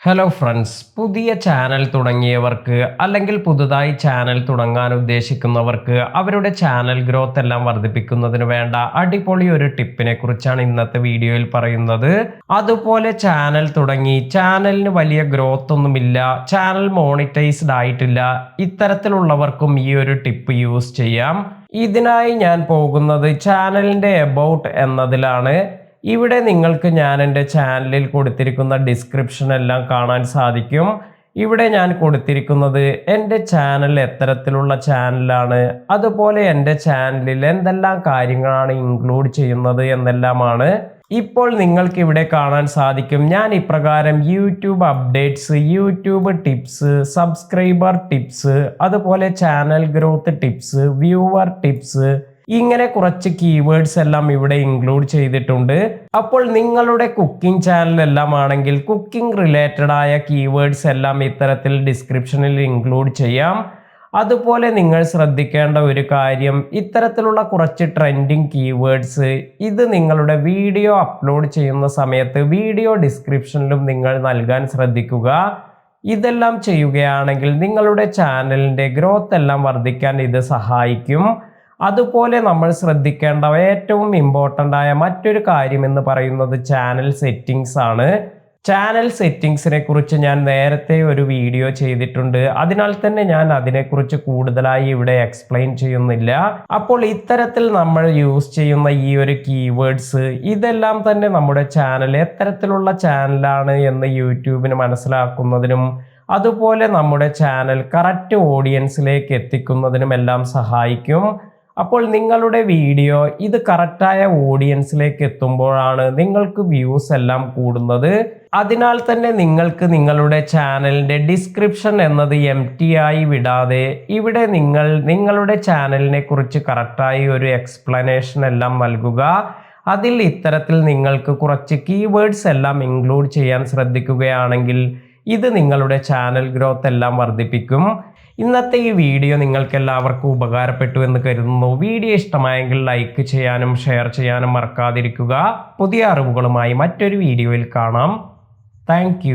Hello friends, പുതിയ channel തുടങ്ങിയവർക്ക് അല്ലെങ്കിൽ പുതുതായി ചാനൽ തുടങ്ങാൻ ഉദ്ദേശിക്കുന്നവർക്ക് അവരുടെ ചാനൽ ഗ്രോത്ത് എല്ലാം വർദ്ധിപ്പിക്കുന്നതിന് വേണ്ട അടിപൊളി ഒരു ടിപ്പിനെ കുറിച്ചാണ് ഇന്നത്തെ വീഡിയോയിൽ പറയുന്നത്. അതുപോലെ ചാനൽ തുടങ്ങി ചാനലിന് വലിയ ഗ്രോത്ത് ഒന്നുമില്ല, ചാനൽ മോണിറ്റൈസ്ഡ് ആയിട്ടില്ല, ഇത്തരത്തിലുള്ളവർക്കും ഈ ഒരു ടിപ്പ് യൂസ് ചെയ്യാം. ഇതിനായി ഞാൻ പോകുന്നത് ചാനലിന്റെ എബൌട്ട് എന്നതിലാണ്. ഇവിടെ നിങ്ങൾക്ക് ഞാൻ എൻ്റെ ചാനലിൽ കൊടുത്തിരിക്കുന്ന ഡിസ്ക്രിപ്ഷൻ എല്ലാം കാണാൻ സാധിക്കും. ഇവിടെ ഞാൻ കൊടുത്തിരിക്കുന്നത് എൻ്റെ ചാനൽ എത്തരത്തിലുള്ള ചാനലാണ്, അതുപോലെ എൻ്റെ ചാനലിൽ എന്തെല്ലാം കാര്യങ്ങളാണ് ഇൻക്ലൂഡ് ചെയ്യുന്നത് എന്നെല്ലാമാണ്. ഇപ്പോൾ നിങ്ങൾക്ക് ഇവിടെ കാണാൻ സാധിക്കും ഞാൻ ഇപ്രകാരം YouTube updates, YouTube tips, subscriber tips, അതുപോലെ channel growth tips, viewer tips, ഇങ്ങനെ കുറച്ച് കീവേഡ്സ് എല്ലാം ഇവിടെ ഇൻക്ലൂഡ് ചെയ്തിട്ടുണ്ട്. അപ്പോൾ നിങ്ങളുടെ കുക്കിംഗ് ചാനൽ എല്ലാം ആണെങ്കിൽ കുക്കിംഗ് റിലേറ്റഡ് ആയ കീവേഡ്സ് എല്ലാം ഇത്തരത്തിൽ ഡിസ്ക്രിപ്ഷനിൽ ഇൻക്ലൂഡ് ചെയ്യാം. അതുപോലെ നിങ്ങൾ ശ്രദ്ധിക്കേണ്ട ഒരു കാര്യം, ഇത്തരത്തിലുള്ള കുറച്ച് ട്രെൻഡിങ് കീവേഡ്സ് ഇത് നിങ്ങളുടെ വീഡിയോ അപ്ലോഡ് ചെയ്യുന്ന സമയത്ത് വീഡിയോ ഡിസ്ക്രിപ്ഷനിലും നിങ്ങൾ നൽകാൻ ശ്രദ്ധിക്കുക. ഇതെല്ലാം ചെയ്യുകയാണെങ്കിൽ നിങ്ങളുടെ ചാനലിൻ്റെ ഗ്രോത്ത് എല്ലാം വർദ്ധിക്കാൻ ഇത് സഹായിക്കും. അതുപോലെ നമ്മൾ ശ്രദ്ധിക്കേണ്ട ഏറ്റവും ഇമ്പോർട്ടൻ്റ് ആയ മറ്റൊരു കാര്യം എന്ന് പറയുന്നത് ചാനൽ സെറ്റിംഗ്സ് ആണ്. ചാനൽ സെറ്റിംഗ്സിനെ കുറിച്ച് ഞാൻ നേരത്തെ ഒരു വീഡിയോ ചെയ്തിട്ടുണ്ട്, അതിനാൽ തന്നെ ഞാൻ അതിനെക്കുറിച്ച് കൂടുതലായി ഇവിടെ എക്സ്പ്ലെയിൻ ചെയ്യുന്നില്ല. അപ്പോൾ ഇത്തരത്തിൽ നമ്മൾ യൂസ് ചെയ്യുന്ന ഈ ഒരു കീവേഡ്സ് ഇതെല്ലാം തന്നെ നമ്മുടെ ചാനൽ എത്തരത്തിലുള്ള ചാനലാണ് എന്ന് യൂട്യൂബിന് മനസ്സിലാക്കുന്നതിനും അതുപോലെ നമ്മുടെ ചാനൽ കറക്റ്റ് ഓഡിയൻസിലേക്ക് എത്തിക്കുന്നതിനും എല്ലാം സഹായിക്കും. അപ്പോൾ നിങ്ങളുടെ വീഡിയോ ഇത് കറക്റ്റായ ഓഡിയൻസിലേക്ക് എത്തുമ്പോഴാണ് നിങ്ങൾക്ക് വ്യൂസ് എല്ലാം കൂടുന്നത്. അതിനാൽ തന്നെ നിങ്ങൾക്ക് നിങ്ങളുടെ ചാനലിൻ്റെ ഡിസ്ക്രിപ്ഷൻ എന്നത് എംപ്റ്റി ആയി വിടാതെ ഇവിടെ നിങ്ങളുടെ ചാനലിനെ കുറിച്ച് കറക്റ്റായി ഒരു എക്സ്പ്ലനേഷൻ എല്ലാം നൽകുക. അതിൽ ഇത്തരത്തിൽ നിങ്ങൾക്ക് കുറച്ച് കീവേഡ്സ് എല്ലാം ഇൻക്ലൂഡ് ചെയ്യാൻ ശ്രദ്ധിക്കുകയാണെങ്കിൽ ഇത് നിങ്ങളുടെ ചാനൽ ഗ്രോത്ത് എല്ലാം വർദ്ധിപ്പിക്കും. ഇന്നത്തെ ഈ വീഡിയോ നിങ്ങൾക്ക് എല്ലാവർക്കും ഉപകാരപ്പെട്ടു എന്ന് കരുതുന്നു. വീഡിയോ ഇഷ്ടമായെങ്കിൽ ലൈക്ക് ചെയ്യാനും ഷെയർ ചെയ്യാനും മറക്കാതിരിക്കുക. പുതിയ അറിവുകളുമായി മറ്റൊരു വീഡിയോയിൽ കാണാം. താങ്ക്